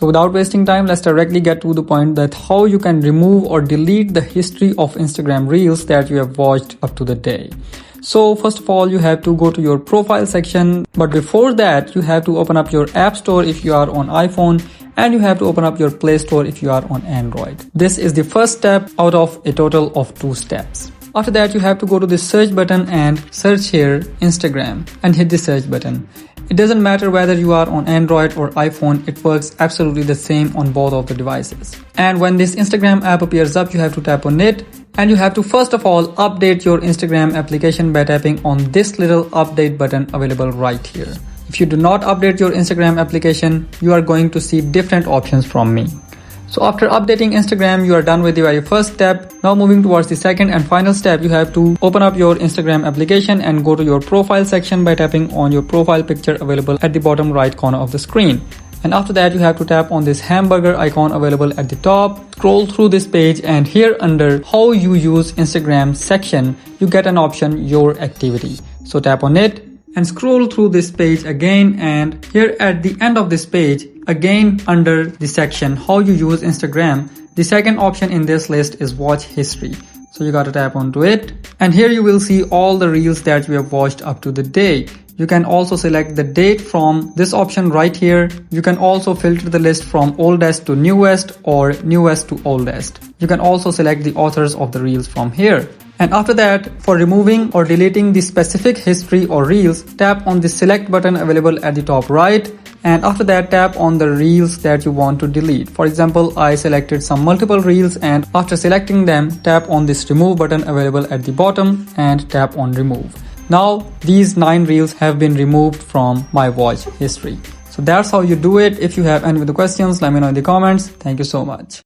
So without wasting time, let's directly get to the point that how you can remove or delete the history of Instagram Reels that you have watched up to the day. So first of all, you have to go to your profile section. But before that, you have to open up your App Store if you are on iPhone, and you have to open up your Play Store if you are on Android. This is the first step out of a total of 2 steps. After that, you have to go to the search button and search here Instagram and hit the search button. It doesn't matter whether you are on Android or iPhone, it works absolutely the same on both of the devices. And when this Instagram app appears up, you have to tap on it. And you have to first of all update your Instagram application by tapping on this little update button available right here. If you do not update your Instagram application, you are going to see different options from me. So after updating Instagram, you are done with the very first step. Now moving towards the second and final step, you have to open up your Instagram application and go to your profile section by tapping on your profile picture available at the bottom right corner of the screen. And after that, you have to tap on this hamburger icon available at the top, scroll through this page, and here under how you use Instagram section, you get an option, your activity. So tap on it and scroll through this page again, and here at the end of this page, again under the section how you use Instagram, the second option in this list is watch history. So you gotta tap onto it, and here you will see all the reels that you have watched up to the day. You can also select the date from this option right here. You can also filter the list from oldest to newest or newest to oldest. You can also select the authors of the reels from here. And after that, for removing or deleting the specific history or reels, tap on the select button available at the top right. And after that, tap on the reels that you want to delete. For example, I selected some multiple reels, and after selecting them, tap on this remove button available at the bottom and tap on remove. Now these 9 reels have been removed from my watch history. So that's how you do it. If you have any other questions, let me know in the comments. Thank you so much.